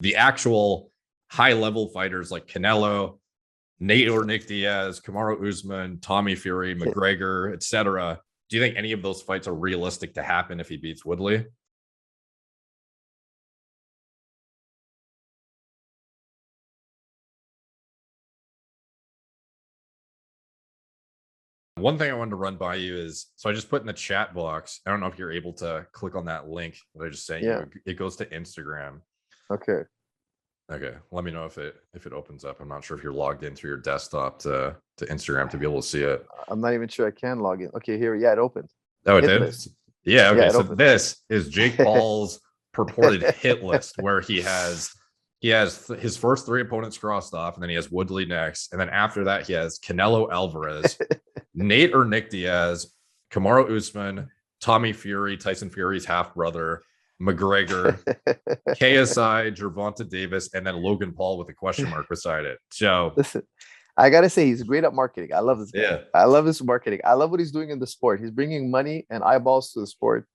the actual high level fighters like Canelo, Nate or Nick Diaz, Kamaru Usman, Tommy Fury, McGregor, etc. Do you think any of those fights are realistic to happen if he beats Woodley? One thing I wanted to run by you is, so I just put in the chat box. I don't know if you're able to click on that link that I just sent you. It goes to Instagram. Okay. Okay. Let me know if it opens up. I'm not sure if you're logged in through your desktop to Instagram to be able to see it. I'm not even sure I can log in. Okay, here. Yeah, it opened. Oh, it did? List. Yeah. Okay. So opened. This is Jake Paul's purported hit list, where he has his first 3 opponents crossed off, and then he has Woodley next, and then after that he has Canelo Alvarez, Nate or Nick Diaz, Kamaru Usman, Tommy Fury, Tyson Fury's half brother, McGregor, KSI, Gervonta Davis, and then Logan Paul with a question mark beside it. So listen, I gotta say, he's great at marketing. I love this guy. Yeah. I love his marketing. I love what he's doing in the sport. He's bringing money and eyeballs to the sport.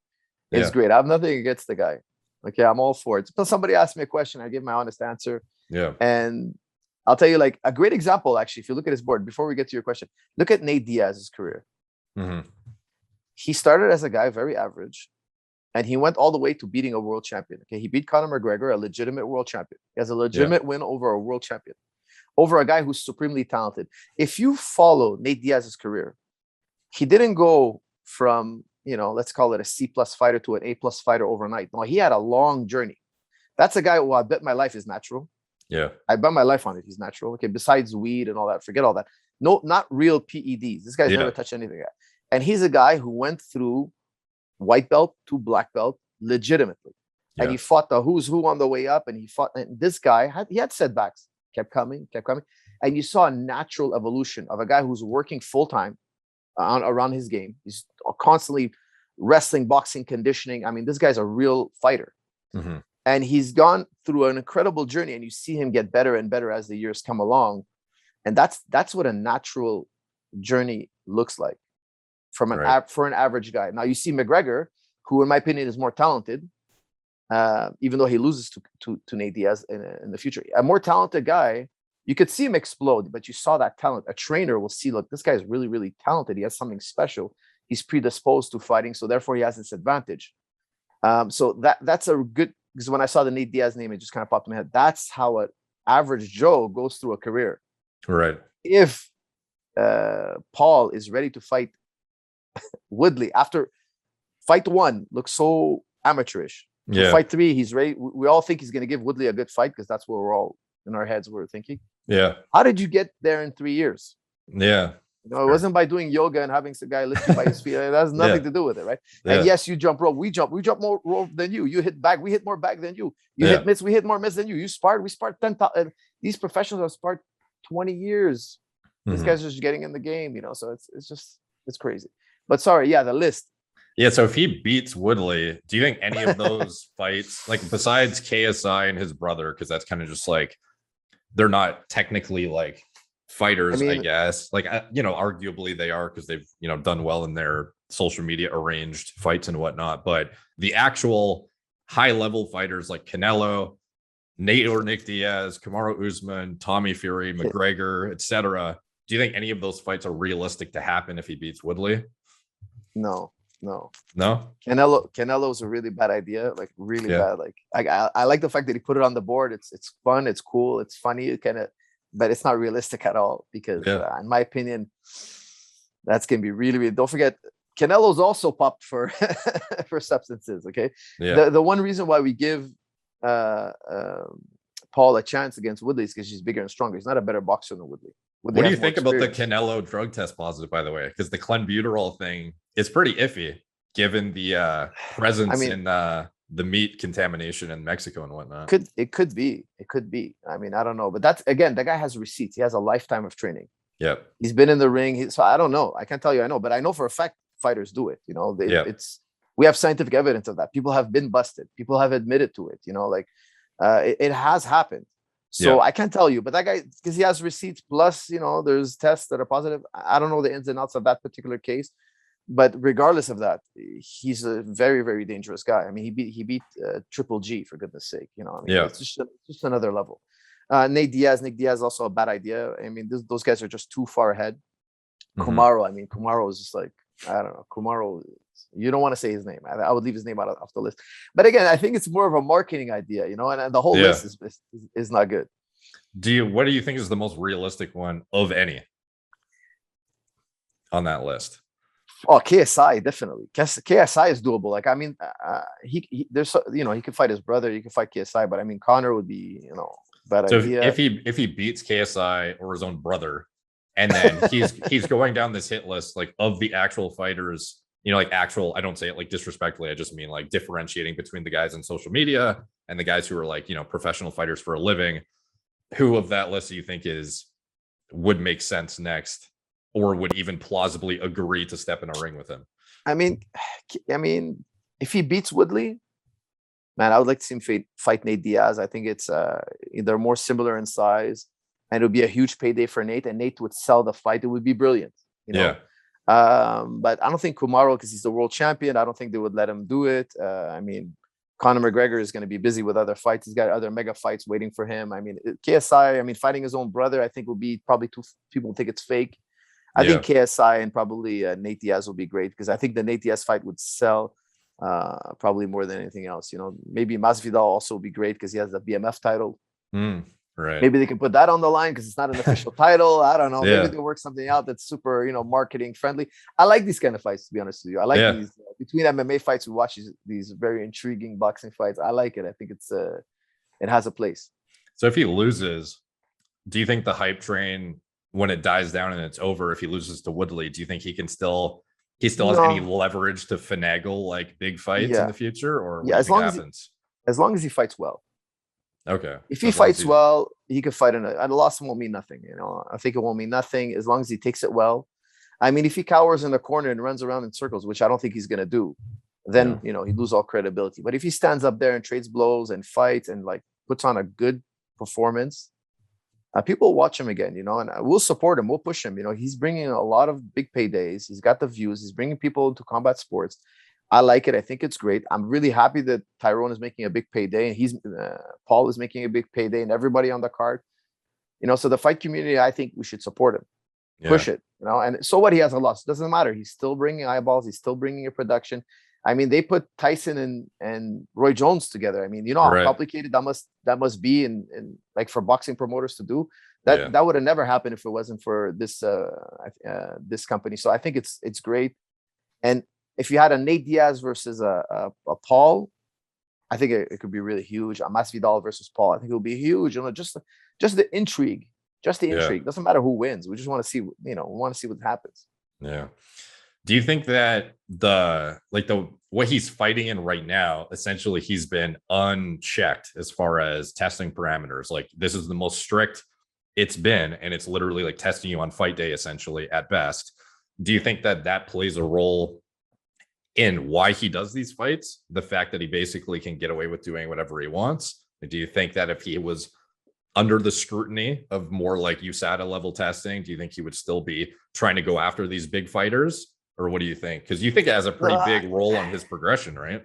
It's great. I have nothing against the guy. Okay, I'm all for it. So somebody asked me a question, I give my honest answer. Yeah. And I'll tell you, like, a great example, actually, if you look at his board, before we get to your question, look at Nate Diaz's career. Mm-hmm. He started as a guy very average, and he went all the way to beating a world champion. Okay, he beat Conor McGregor, a legitimate world champion. He has a legitimate win over a world champion, over a guy who's supremely talented. If you follow Nate Diaz's career, he didn't go from, let's call it a C+ fighter to an A+ fighter overnight. No, he had a long journey. That's a guy who I bet my life is natural. Yeah. I bet my life on it. He's natural. Okay, besides weed and all that, forget all that. No, not real PEDs. This guy's never touched anything like that. And he's a guy who went through white belt to black belt legitimately. And he fought the who's who on the way up. And this guy had setbacks, kept coming. And you saw a natural evolution of a guy who's working full-time around his game. He's constantly wrestling, boxing, conditioning. I mean, this guy's a real fighter. Mm-hmm. And he's gone through an incredible journey, and you see him get better and better as the years come along. And that's what a natural journey looks like from for an average guy. Now you see McGregor, who in my opinion is more talented, even though he loses to Nate Diaz in the future. A more talented guy, you could see him explode, but you saw that talent. A trainer will see, look, this guy is really, really talented. He has something special. He's predisposed to fighting, so therefore he has this advantage. So that's a good, because when I saw the Nate Diaz name, it just kind of popped in my head. That's how an average Joe goes through a career. Right. If Paul is ready to fight Woodley after fight 1 looks so amateurish. Fight 3, he's ready. We all think he's going to give Woodley a good fight because that's what we're all in our heads we're thinking. Yeah. How did you get there in 3 years? Yeah. It wasn't by doing yoga and having some guy lift you by his feet. That has nothing to do with it, right? And yes, you jump rope. We jump more rope than you. You hit bag. We hit more bag than you. You hit mitts. We hit more mitts than you. You sparred. We sparred 10,000. These professionals have sparred 20 years. These guys are just getting in the game, So it's crazy. But sorry, the list. Yeah, so if he beats Woodley, do you think any of those fights, like besides KSI and his brother, because that's kind of just like, they're not technically like fighters, I guess, like, arguably they are because they've, done well in their social media arranged fights and whatnot. But the actual high level fighters like Canelo, Nate or Nick Diaz, Kamaru Usman, Tommy Fury, McGregor, etc. Do you think any of those fights are realistic to happen if he beats Woodley? No. Canelo's a really bad idea, like really bad. Like I like the fact that he put it on the board. It's fun, it's cool, it's funny, but it's not realistic at all because in my opinion, that's gonna be really, really. Don't forget, Canelo's also popped for for substances. Okay, the one reason why we give Paul a chance against Woodley is because she's bigger and stronger. He's not a better boxer than Woodley. What do you think about the Canelo drug test positive, by the way? Because the clenbuterol thing is pretty iffy, given the presence in the meat contamination in Mexico and whatnot. It could be. I mean, I don't know, but that's, again, that guy has receipts. He has a lifetime of training. Yeah, he's been in the ring. So I don't know. I can't tell you I know, but I know for a fact fighters do it. We have scientific evidence of that. People have been busted. People have admitted to it. It has happened. So I can't tell you, but that guy, because he has receipts, plus, there's tests that are positive. I don't know the ins and outs of that particular case, but regardless of that, he's a very, very dangerous guy. I mean, he beat Triple G, for goodness sake. You know, I mean, Yeah. it's just another level. Nick Diaz also a bad idea. I mean, those guys are just too far ahead. Kamaru, I mean, Kamaru is just like, I don't know. Kamaru, you don't want to say his name. I would leave his name out of the list. But again, I think it's more of a marketing idea, you know, and the whole list is not good. What do you think is the most realistic one of any on that list? Oh, KSI, definitely. KSI is doable. Like, I mean, he there's, you know, he could fight his brother, you could fight KSI, but I mean, Connor would be, you know, bad idea. If he beats KSI or his own brother, and then he's going down this hit list like of the actual fighters, you know, like actual, I don't say it like disrespectfully, I just mean like differentiating between the guys on social media and the guys who are like, you know, professional fighters for a living. Who of that list do you think would make sense next, or would even plausibly agree to step in a ring with him? I mean, if he beats Woodley, man, I would like to see him fight Nate Diaz. I think it's they're more similar in size, and it would be a huge payday for Nate, and Nate would sell the fight. It would be brilliant, you know. Yeah. But I don't think Kamaru, because he's the world champion, I don't think they would let him do it. I mean, Conor McGregor is going to be busy with other fights. He's got other mega fights waiting for him. I mean, KSI, I mean, fighting his own brother, I think will be probably too, people think it's fake. I think KSI and probably Nate Diaz will be great, because I think the Nate Diaz fight would sell probably more than anything else. You know, maybe Masvidal also will be great because he has the BMF title. Right. Maybe they can put that on the line because it's not an official title. I don't know. Maybe they work something out that's super, you know, marketing friendly. I like these kind of fights, to be honest with you. I like these between MMA fights. We watch these very intriguing boxing fights. I like it. I think it has a place. So if he loses, do you think the hype train, when it dies down and it's over, if he loses to Woodley, do you think he still has any leverage to finagle like big fights in the future? Or as long as he fights well. Okay. If he fights well, he could fight in a loss won't mean nothing. You know, I think it won't mean nothing as long as he takes it well. I mean, if he cowers in the corner and runs around in circles, which I don't think he's going to do, then, you know, he lose all credibility. But if he stands up there and trades blows and fights and like puts on a good performance, people will watch him again, you know, and we'll support him. We'll push him. You know, he's bringing a lot of big paydays. He's got the views. He's bringing people into combat sports. I like it. I think it's great. I'm really happy that Tyron is making a big payday, and he's Paul is making a big payday, and everybody on the card. You know, so the fight community, I think we should support him, push it. You know, and so what? He has a loss. Doesn't matter. He's still bringing eyeballs. He's still bringing a production. I mean, they put Tyson and Roy Jones together. I mean, you know how complicated that must be, and like for boxing promoters to do that. That would have never happened if it wasn't for this company. So I think it's great. And if you had a Nate Diaz versus a Paul, I think it could be really huge. A Masvidal versus Paul, I think it would be huge. You know, just the intrigue, Doesn't matter who wins. We just want to see, you know, we want to see what happens. Yeah. Do you think that what he's fighting in right now, essentially he's been unchecked as far as testing parameters? Like, this is the most strict it's been, and it's literally like testing you on fight day, essentially, at best. Do you think that plays a role in why he does these fights? The fact that he basically can get away with doing whatever he wants? Do you think that if he was under the scrutiny of more like USADA level testing, do you think he would still be trying to go after these big fighters? Or what do you think? Because you think it has a pretty big role on his progression, right?